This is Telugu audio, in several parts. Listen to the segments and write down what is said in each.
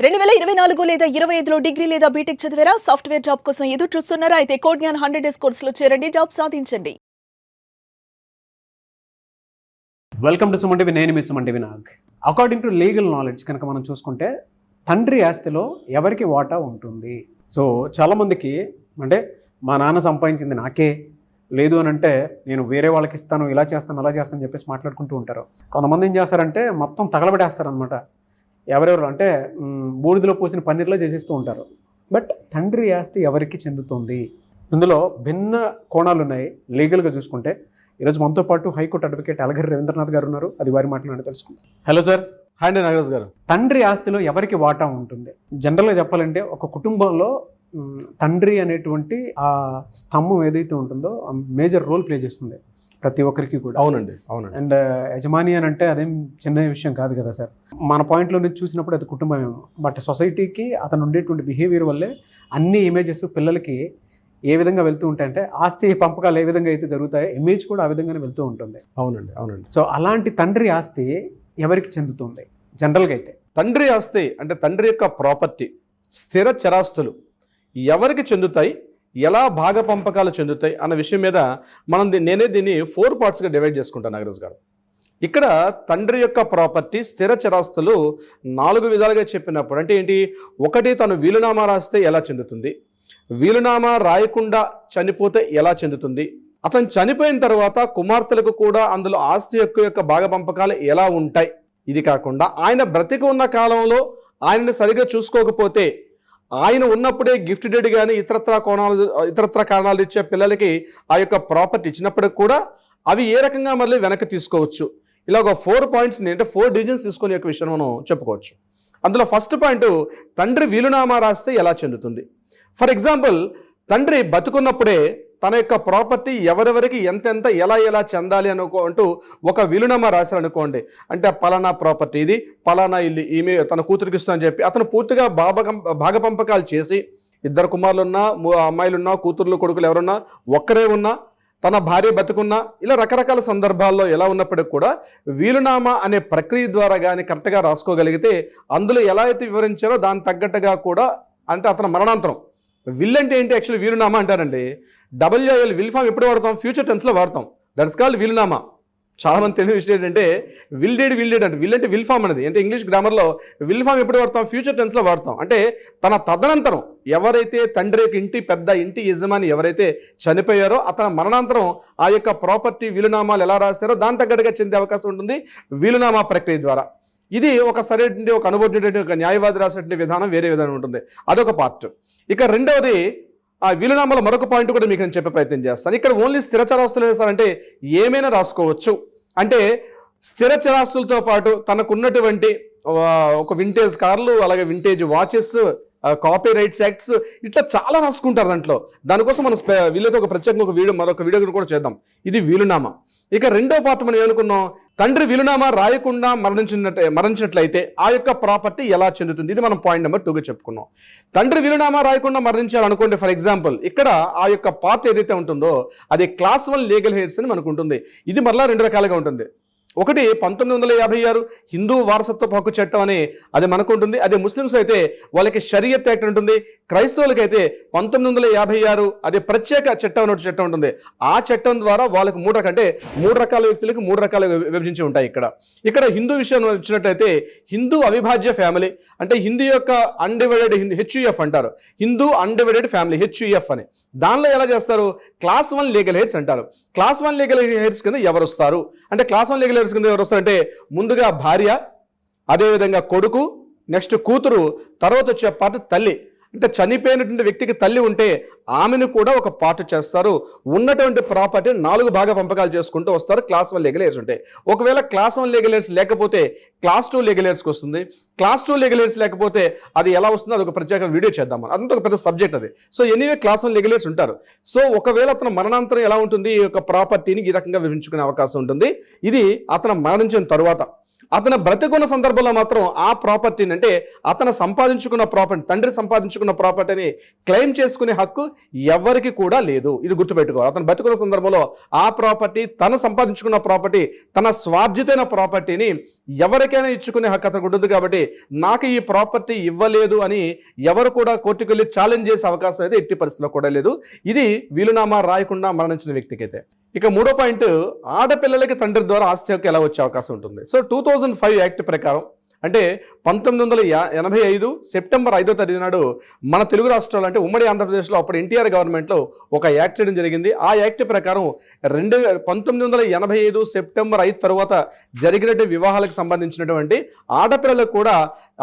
2024 లేదా 25లో డిగ్రీ లేదా బీటెక్ చదివారా? సాఫ్ట్‌వేర్ జాబ్ కోసం ఎదురు చూస్తున్నారా? అయితే కోడ్ జ్ఞాన్ 100 డేస్ కోర్సులో చేరండి, జాబ్ సాధించండి. Welcome to Suman TV. నేను మీ Suman TV Nag. According to legal knowledge కనుక మనం చూసుకుంటే తండ్రి ఆస్తిలో ఎవరికి వాటా ఉంటుంది? సో చాలామందికి అంటే మా నాన్న సంపాదించింది నాకే, లేదు అని అంటే నేను వేరే వాళ్ళకి ఇస్తాను, ఇలా చేస్తాను అలా చేస్తాను అని చెప్పేసి మాట్లాడుకుంటూ ఉంటారు. కొంతమంది ఏం చేస్తారంటే మొత్తం తగలబెట్టేస్తారనమాట. ఎవరెవరు అంటే బూడిదలో పోసిన పన్నీర్లో చేసేస్తూ ఉంటారు. బట్ తండ్రి ఆస్తి ఎవరికి చెందుతుంది? ఇందులో భిన్న కోణాలు ఉన్నాయి. లీగల్గా చూసుకుంటే ఈరోజు మనతో పాటు హైకోర్టు అడ్వకేట్ అలగరి రవీంద్రనాథ్ గారు ఉన్నారు. అది వారి మాట్లాడి తెలుసుకుందాం. Hello sir. హాయ్ అండి నాగరాజ్ గారు. తండ్రి ఆస్తిలో ఎవరికి వాటా ఉంటుంది? జనరల్గా చెప్పాలంటే ఒక కుటుంబంలో తండ్రి అనేటువంటి ఆ స్తంభం ఏదైతే ఉంటుందో మేజర్ రోల్ ప్లే చేస్తుంది ప్రతి ఒక్కరికి కూడా. అవునండి, అవునండి. అండ్ యజమాని అని అంటే అదేం చిన్న విషయం కాదు కదా సార్. మన పాయింట్లో నుంచి చూసినప్పుడు అది కుటుంబమేమో, బట్ సొసైటీకి అతను ఉండేటువంటి బిహేవియర్ వల్లే అన్ని ఇమేజెస్ పిల్లలకి ఏ విధంగా వెళ్తూ ఉంటాయంటే ఆస్తి పంపకాలు ఏ విధంగా అయితే జరుగుతాయో ఇమేజ్ కూడా ఆ విధంగానే వెళ్తూ ఉంటుంది. అవునండి, అవునండి. సో అలాంటి తండ్రి ఆస్తి ఎవరికి చెందుతుంది జనరల్గా అయితే? తండ్రి ఆస్తి అంటే తండ్రి యొక్క ప్రాపర్టీ, స్థిర చరాస్తులు ఎవరికి చెందుతాయి, ఎలా భాగ పంపకాలు చెందుతాయి అన్న విషయం మీద నేనే దీన్ని 4 పార్ట్స్గా డివైడ్ చేసుకుంటాను నాగరాజ్ గారు. ఇక్కడ తండ్రి యొక్క ప్రాపర్టీ, స్థిర చరాస్తులు 4 విధాలుగా చెప్పినప్పుడు అంటే ఏంటి? ఒకటి, తను వీలునామా రాస్తే ఎలా చెందుతుంది, వీలునామా రాయకుండా చనిపోతే ఎలా చెందుతుంది, అతను చనిపోయిన తర్వాత కుమార్తెలకు కూడా అందులో ఆస్తి యొక్క భాగ పంపకాలు ఎలా ఉంటాయి, ఇది కాకుండా ఆయన బ్రతికి ఉన్న కాలంలో ఆయనని సరిగా చూసుకోకపోతే ఆయన ఉన్నప్పుడే గిఫ్ట్ డెడ్ కానీ ఇతరత్ర కారణాలు ఇచ్చే పిల్లలకి ఆ యొక్క ప్రాపర్టీ ఇచ్చినప్పటికి కూడా అవి ఏ రకంగా మళ్ళీ వెనక్కి తీసుకోవచ్చు. ఇలా ఒక 4 పాయింట్స్ని అంటే 4 డివిజన్స్ తీసుకునే యొక్క విషయం మనం చెప్పుకోవచ్చు. అందులో ఫస్ట్ పాయింట్, తండ్రి వీలునామా రాస్తే ఎలా చెందుతుంది. ఫర్ ఎగ్జాంపుల్, తండ్రి బతుకున్నప్పుడే తన యొక్క ప్రాపర్టీ ఎవరెవరికి ఎంతెంత ఎలా చెందాలి అంటూ ఒక వీలునామా రాశారనుకోండి. అంటే పలానా ప్రాపర్టీ ఇది, పలానా ఇల్లు ఈమె తన కూతురికి ఇస్తుందని చెప్పి అతను పూర్తిగా భాగ పంపకాలు చేసి, 2 కుమారులున్నా, అమ్మాయిలున్నా, కూతుర్లు కొడుకులు ఎవరున్నా, ఒక్కరే ఉన్నా, తన భార్య బతుకున్నా, ఇలా రకరకాల సందర్భాల్లో ఎలా ఉన్నప్పటికీ కూడా వీలునామా అనే ప్రక్రియ ద్వారా కానీ కరెక్ట్గా రాసుకోగలిగితే అందులో ఎలా అయితే వివరించారో దాని తగ్గట్టుగా కూడా, అంటే అతను మరణాంతరం విల్ అంటే ఏంటి? యాక్చువల్లీ వీలునామా అంటారండి. WIL విల్ ఫామ్ ఎప్పుడు వాడతాం? ఫ్యూచర్ టెన్స్లో వాడతాం. దట్స్ కాల్డ్ వీలునామా. చాలా మంది తెలియని విషయం ఏంటంటే విల్ డేడ్ అంటే విల్ అంటే విల్ ఫామ్ అనేది అంటే ఇంగ్లీష్ గ్రామర్లో విల్ ఫామ్ ఎప్పుడు వాడతాం? ఫ్యూచర్ టెన్స్లో వాడతాం. అంటే తన తదనంతరం ఎవరైతే తండ్రి ఇంటి పెద్ద ఇంటి యజమాని ఎవరైతే చనిపోయారో అతని మరణాంతరం ఆ యొక్క ప్రాపర్టీ వీలునామాలు ఎలా రాస్తారో దాని తగ్గట్టుగా చెందే అవకాశం ఉంటుంది వీలునామా ప్రక్రియ ద్వారా. ఇది ఒక సరైన ఒక అనుభవం ఒక న్యాయవాది రాసేటువంటి విధానం వేరే విధానం ఉంటుంది. అదొక పార్ట్. ఇక రెండవది, ఆ వీలునామాలో మరొక పాయింట్ కూడా మీకు నేను చెప్పే ప్రయత్నం చేస్తాను. ఇక్కడ ఓన్లీ స్థిర చరాస్తులు వేస్తారంటే ఏమైనా రాసుకోవచ్చు. అంటే స్థిర చరాస్తులతో పాటు తనకున్నటువంటి ఒక వింటేజ్ కార్లు, అలాగే vintage watches, copy rights acts, ఇట్లా చాలా రాసుకుంటారు దాంట్లో. దానికోసం మనం వీళ్ళతో ఒక ప్రత్యేకంగా మరొక వీడియో కూడా చేద్దాం. ఇది వీలునామా. ఇక రెండో పార్ట్ మనం ఏమనుకున్నాం? తండ్రి వీలునామా రాయకుండా మరణించినట్లయితే ఆ యొక్క ప్రాపర్టీ ఎలా చెందుతుంది. ఇది మనం పాయింట్ నెంబర్ 2గా చెప్పుకున్నాం. తండ్రి వీలునామా రాయకుండా మరణించాలనుకోండి, ఫర్ ఎగ్జాంపుల్ ఇక్కడ ఆ యొక్క పార్ట్ ఏదైతే ఉంటుందో అది క్లాస్ 1 లీగల్ హెయిర్స్ అని మనకు ఉంటుంది. ఇది మరలా 2 రకాలుగా ఉంటుంది. ఒకటి 1956 హిందూ వారసత్వ హక్కు చట్టం అని అది మనకు ఉంటుంది. అదే ముస్లిమ్స్ అయితే వాళ్ళకి షరియత్ యాక్ట్ ఉంటుంది. క్రైస్తవులకైతే 1956 అదే ప్రత్యేక చట్టం అనే చట్టం ఉంటుంది. ఆ చట్టం ద్వారా వాళ్ళకి 3 రకాల వ్యక్తులకు 3 రకాలు విభజించి ఉంటాయి. ఇక్కడ హిందూ విషయం వచ్చినట్టయితే హిందూ అవిభాజ్య ఫ్యామిలీ అంటే హిందూ యొక్క అన్డివైడెడ్ HUF అంటారు. హిందూ అన్డివైడెడ్ ఫ్యామిలీ HUF అని. దానిలో ఎలా చేస్తారు? క్లాస్ 1 లీగల్ హెయిర్స్ అంటారు. క్లాస్ 1 లీగల్ హెయిర్స్ కింద ఎవరు వస్తారు అంటే క్లాస్ 1 లీగల్ కింద ఎవరు వస్తారంటే ముందుగా భార్య, అదేవిధంగా కొడుకు, నెక్స్ట్ కూతురు, తర్వాత వచ్చే పార్ట్ తల్లి. అంటే చనిపోయినటువంటి వ్యక్తికి తల్లి ఉంటే ఆమెను కూడా ఒక పార్ట్ చేస్తారు. ఉన్నటువంటి ప్రాపర్టీ 4 భాగ పంపకాలు చేసుకుంటూ వస్తారు. క్లాస్ 1 లీగల్ హెయిర్స్ ఉంటాయి. ఒకవేళ క్లాస్ 1 లీగల్ హెయిర్స్ లేకపోతే క్లాస్ 2 లీగల్ హెయిర్స్కి వస్తుంది. క్లాస్ 2 లీగల్ హెయిర్స్ లేకపోతే అది ఎలా వస్తుందో అదొక ప్రత్యేక వీడియో చేద్దాం. అదంతా ఒక పెద్ద సబ్జెక్ట్ అది. So anyway class 1 legal hairs ఉంటారు. సో ఒకవేళ అతను మరణాంతరం ఎలా ఉంటుంది, ఈ యొక్క ప్రాపర్టీని ఈ రకంగా విభజించుకునే అవకాశం ఉంటుంది. ఇది అతను మరణించిన తరువాత. అతను బ్రతికున్న సందర్భంలో మాత్రం ఆ ప్రాపర్టీని, అంటే అతను సంపాదించుకున్న ప్రాపర్టీ, తండ్రి సంపాదించుకున్న ప్రాపర్టీని క్లెయిమ్ చేసుకునే హక్కు ఎవరికి కూడా లేదు. ఇది గుర్తుపెట్టుకోవాలి. అతను బ్రతికున్న సందర్భంలో ఆ ప్రాపర్టీ, తను సంపాదించుకున్న ప్రాపర్టీ, తన స్వార్జితైన ప్రాపర్టీని ఎవరికైనా ఇచ్చుకునే హక్కు అతనికి ఉంటుంది. కాబట్టి నాకు ఈ ప్రాపర్టీ ఇవ్వలేదు అని ఎవరు కూడా కోర్టుకు వెళ్ళి ఛాలెంజ్ చేసే అవకాశం అయితే ఎట్టి పరిస్థితిలో కూడా లేదు. ఇది వీలునామా రాయకుండా మరణించిన వ్యక్తికి అయితే. ఇక మూడో పాయింట్, ఆడపిల్లలకి తండ్రి ద్వారా ఆస్తి హక్కు ఎలా వచ్చే అవకాశం ఉంటుంది. సో 2005 యాక్ట్ ప్రకారం, అంటే 1985 సెప్టెంబర్ 5వ తేదీ నాడు మన తెలుగు రాష్ట్రాలు, అంటే ఉమ్మడి ఆంధ్రప్రదేశ్లో అప్పుడు ఎన్టీఆర్ గవర్నమెంట్లో ఒక యాక్ట్ చేయడం జరిగింది. ఆ యాక్ట్ ప్రకారం 1985 సెప్టెంబర్ 5 తర్వాత జరిగినటువంటి వివాహాలకు సంబంధించినటువంటి ఆడపిల్లలకు కూడా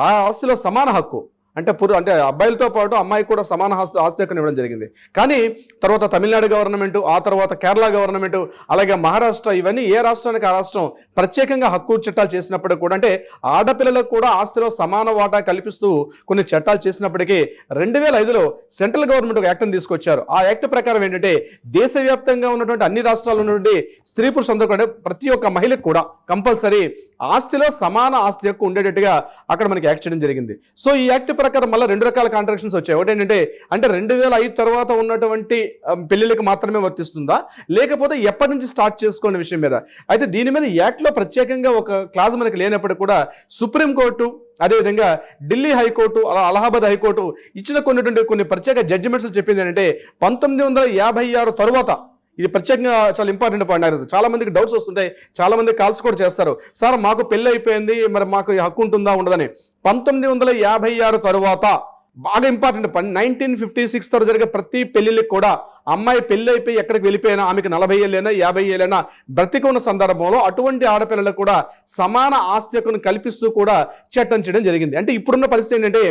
ఆ ఆస్తిలో సమాన హక్కు, అంటే అబ్బాయిలతో పాటు అమ్మాయికి కూడా సమాన ఆస్తి హక్కును ఇవ్వడం జరిగింది. కానీ తర్వాత తమిళనాడు గవర్నమెంట్, ఆ తర్వాత కేరళ గవర్నమెంట్, అలాగే మహారాష్ట్ర, ఇవన్నీ ఏ రాష్ట్రానికి ఆ రాష్ట్రం ప్రత్యేకంగా హక్కు చట్టాలు చేసినప్పటికీ కూడా, అంటే ఆడపిల్లలకు కూడా ఆస్తిలో సమాన వాటా కల్పిస్తూ కొన్ని చట్టాలు చేసినప్పటికీ 2005లో సెంట్రల్ గవర్నమెంట్ ఒక యాక్ట్ని తీసుకొచ్చారు. ఆ యాక్ట్ ప్రకారం ఏంటంటే దేశవ్యాప్తంగా ఉన్నటువంటి అన్ని రాష్ట్రాల్లో ఉన్నటువంటి స్త్రీ పురుషులందరూ కూడా, ప్రతి ఒక్క మహిళకు కూడా కంపల్సరీ ఆస్తిలో సమాన ఆస్తి హక్కు ఉండేటట్టుగా అక్కడ మనకి యాక్ట్ చేయడం జరిగింది. సో ఈ యాక్ట్ ప్రకారం మళ్ళీ 2 రకాల కాంట్రాక్షన్స్ వచ్చాయి. ఒకటి ఏంటంటే, అంటే 2005 తర్వాత ఉన్నటువంటి పెళ్లిళ్ళకి మాత్రమే వర్తిస్తుందా, లేకపోతే ఎప్పటి నుంచి స్టార్ట్ చేసుకునే విషయం మీద. అయితే దీని మీద యాక్ట్లో ప్రత్యేకంగా ఒక క్లాజ్ మనకి లేనప్పుడు కూడా సుప్రీంకోర్టు, అదేవిధంగా ఢిల్లీ హైకోర్టు, అలహాబాద్ హైకోర్టు ఇచ్చిన కొన్ని ప్రత్యేక జడ్జిమెంట్స్ చెప్పింది ఏంటంటే 1956 తరువాత, ఇది ప్రత్యేకంగా చాలా ఇంపార్టెంట్ పాయింట్. చాలా మందికి డౌట్స్ వస్తుంటాయి, చాలా మంది కాల్స్ కూడా చేస్తారు, సార్ మాకు పెళ్ళి అయిపోయింది, మరి మాకు హక్కు ఉంటుందా ఉండదని. 1956 తరువాత బాగా ఇంపార్టెంట్ 1956 తర్వాత జరిగే ప్రతి పెళ్లిళ్ళకి కూడా అమ్మాయి పెళ్లి అయిపోయి ఎక్కడికి వెళ్ళిపోయినా, ఆమెకి 40 ఏళ్ళైనా 50 ఏళ్ళైనా బ్రతికి ఉన్న సందర్భంలో అటువంటి ఆడపిల్లలకు కూడా సమాన ఆస్తి హక్కును కల్పిస్తూ కూడా చట్టం చేయడం జరిగింది. అంటే ఇప్పుడున్న పరిస్థితి ఏంటంటే,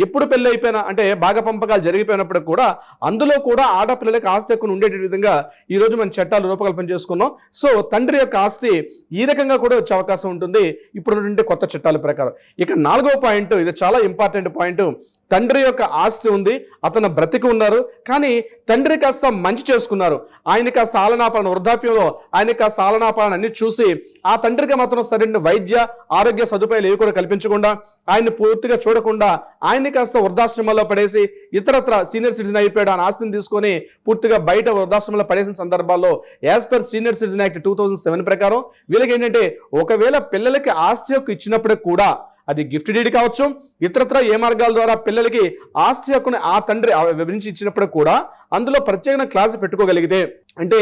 ఎప్పుడు పెళ్లి అయిపోయినా, అంటే భాగ పంపకాలు జరిగిపోయినప్పుడు కూడా అందులో కూడా ఆడపిల్లలకు ఆస్తి హక్కును ఉండే విధంగా ఈరోజు మనం చట్టాలు రూపకల్పన చేసుకున్నాం. సో తండ్రి యొక్క ఆస్తి ఈ రకంగా కూడా వచ్చే అవకాశం ఉంటుంది ఇప్పుడున్నటువంటి కొత్త చట్టాల ప్రకారం. ఇక 4వ పాయింట్, ఇది చాలా ఇంపార్టెంట్ పాయింట్. తండ్రి యొక్క ఆస్తి ఉంది, అతను బ్రతికి ఉన్నారు, కానీ తండ్రి కాస్త మంచి చేసుకున్నారు, ఆయన కాస్త ఆలనాపాలన, వృద్ధాప్యంలో ఆయన కాస్త ఆలనాపాలన అన్ని చూసి ఆ తండ్రికి మాత్రం సరైన వైద్య ఆరోగ్య సదుపాయాలు ఏవి కూడా కల్పించకుండా, ఆయన్ని పూర్తిగా చూడకుండా ఆయన్ని కాస్త వృద్ధాశ్రమంలో పడేసి ఇతరత్ర సీనియర్ సిటిజన్ అయిపోయాడు అని ఆస్తిని తీసుకొని పూర్తిగా బయట వృద్ధాశ్రమంలో పడేసిన సందర్భాల్లో as per senior citizen act 2007 ప్రకారం వీళ్ళకి ఏంటంటే, ఒకవేళ పిల్లలకి ఆస్తి హక్కు ఇచ్చినప్పటికి కూడా అది గిఫ్ట్ డీడ్ కావచ్చు, ఇతరత్ర ఏ మార్గాల ద్వారా పిల్లలకి ఆస్తి హక్కుని ఆ తండ్రి వివరించి ఇచ్చినప్పుడు కూడా అందులో ప్రత్యేకమైన క్లాస్ పెట్టుకోగలిగితే, అంటే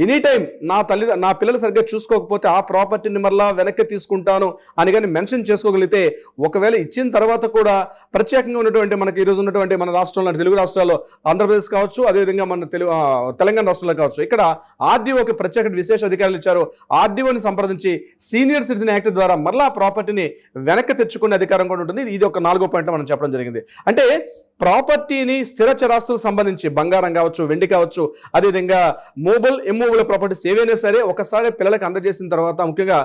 ఎనీ టైం నా పిల్లలు సరిగ్గా చూసుకోకపోతే ఆ ప్రాపర్టీని మరలా వెనక్కి తీసుకుంటాను అని కానీ మెన్షన్ చేసుకోగలిగితే, ఒకవేళ ఇచ్చిన తర్వాత కూడా ప్రత్యేకంగా ఉన్నటువంటి మనకి ఈరోజు ఉన్నటువంటి మన రాష్ట్రంలో, తెలుగు రాష్ట్రాల్లో, ఆంధ్రప్రదేశ్ కావచ్చు, అదేవిధంగా మన తెలంగాణ రాష్ట్రంలో కావచ్చు, ఇక్కడ ఆర్డీఓకి ప్రత్యేక విశేష అధికారులు ఇచ్చారు. ఆర్డీఓని సంప్రదించి సీనియర్ సిటిజన్ యాక్ట్ ద్వారా మరలా ఆ ప్రాపర్టీని వెనక్కి తెచ్చుకునే అధికారం కూడా ఉంటుంది. ఇది ఒక 4వ పాయింట్ మనం చెప్పడం జరిగింది. అంటే ప్రాపర్టీని, స్థిర చరాస్తులకు సంబంధించి బంగారం కావచ్చు, వెండి కావచ్చు, అదేవిధంగా మూవబుల్ ఇమ్మూవబుల్ ప్రాపర్టీస్ ఏవైనా సరే ఒకసారి పిల్లలకు అందజేసిన తర్వాత, ముఖ్యంగా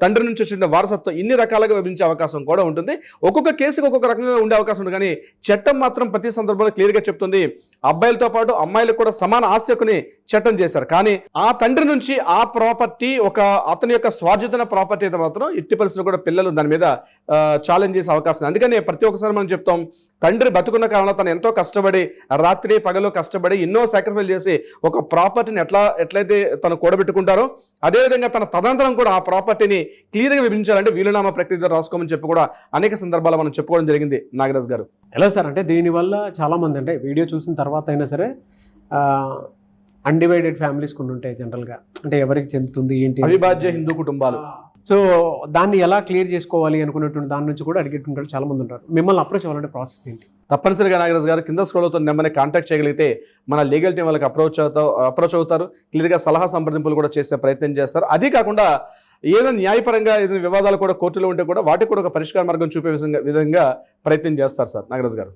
తండ్రి నుంచి వచ్చిన వారసత్వం ఇన్ని రకాలుగా విభజించే అవకాశం కూడా ఉంటుంది. ఒక్కొక్క కేసుకి ఒక్కొక్క రకంగా ఉండే అవకాశం ఉంటుంది. కానీ చట్టం మాత్రం ప్రతి సందర్భంలో క్లియర్గా చెప్తుంది, అబ్బాయిలతో పాటు అమ్మాయిలకు కూడా సమాన ఆస్తి హక్కుని చట్టం చేశారు. కానీ ఆ తండ్రి నుంచి ఆ ప్రాపర్టీ అతని యొక్క స్వార్జితమైన ప్రాపర్టీ అయితే మాత్రం ఎట్టి పరిస్థితుల్లో కూడా పిల్లలు దాని మీద ఛాలెంజ్ చేసే అవకాశం. అందుకని ప్రతి ఒక్కసారి మనం చెప్తాం, తండ్రి బతుకున్న కారణంలో తను ఎంతో కష్టపడి రాత్రి పగలు కష్టపడి ఎన్నో సాక్రిఫైస్ చేసి ఒక ప్రాపర్టీని ఎట్లయితే తను కూడబెట్టుకుంటారో, అదేవిధంగా తన తదనంతరం కూడా ఆ ప్రాపర్టీని క్లియర్గా విభజించాలంటే వీలునామా ప్రక్రియ రాసుకోమని చెప్పి కూడా అనేక సందర్భాలు మనం చెప్పుకోవడం జరిగింది. నాగరాజ్ గారు, ఎలా సార్, అంటే దీనివల్ల చాలామంది, అంటే వీడియో చూసిన తర్వాత అయినా సరే అన్డివైడెడ్ ఫ్యామిలీస్ కొన్ని ఉంటాయి జనరల్గా, అంటే ఎవరికి చెందుతుంది ఏంటి, అవిభాజ్య హిందూ కుటుంబాలు. సో దాన్ని ఎలా క్లియర్ చేసుకోవాలి అనుకున్నటువంటి దాని నుంచి కూడా అడిగేటువంటి చాలా మంది ఉంటారు. మిమ్మల్ని అప్రోచ్ అవ్వాలంటే ప్రాసెస్ ఏంటి? తప్పనిసరిగా నాగరాజ్ గారు కింద స్క్రోల్ అవుతున్న నెంబర్ని కాంటాక్ట్ చేయగలిగితే మన లీగల్ టీం వాళ్ళకి అప్రోచ్ అవుతారు. క్లియర్గా సలహా సంప్రదింపులు కూడా చేసే ప్రయత్నం చేస్తారు. అదే కాకుండా ఏదైనా న్యాయపరంగా ఏదైనా వివాదాలు కూడా కోర్టులో ఉంటే కూడా వాటికి కూడా ఒక పరిష్కార మార్గం చూపే విధంగా ప్రయత్నం చేస్తారు sir Nagaraj garu.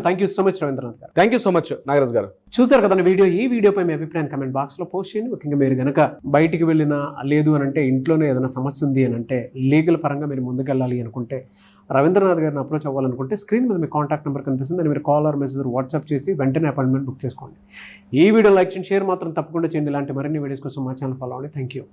Thank you so much Ravindranath garu. Thank you so much Nagaraj garu. చూసారు కదా ఈ వీడియోపై మీ అభిప్రాయం కమెంట్ బాక్స్లో పోస్ట్ చేయండి. ముఖ్యంగా మీరు కనుక బయటికి వెళ్ళినా లేదు అని అంటే, ఇంట్లోనే ఏదైనా సమస్య ఉంది అని అంటే, లీగల్ పరంగా మీరు ముందుకెళ్ళాలి అనుకుంటే, రవీంద్రనాథ్ గారిని అప్రోచ్ అవ్వాలనుకుంటే స్క్రీన్ మీద మీ కాంటాక్ట్ నెంబర్ కనిపిస్తుంది. దాన్ని మీరు కాల్ ఆర్ మెసేజ్ వాట్సాప్ చేసి వెంటనే అపాయింట్మెంట్ బుక్ చేసుకోండి. ఈ వీడియో లైక్ చేయండి, షేర్ మాత్రం తప్పకుండా చేయండి. ఇలాంటి మరిన్ని వీడియోస్ కోసం మా ఛానల్ ఫాలో అవ్వండి. Thank you.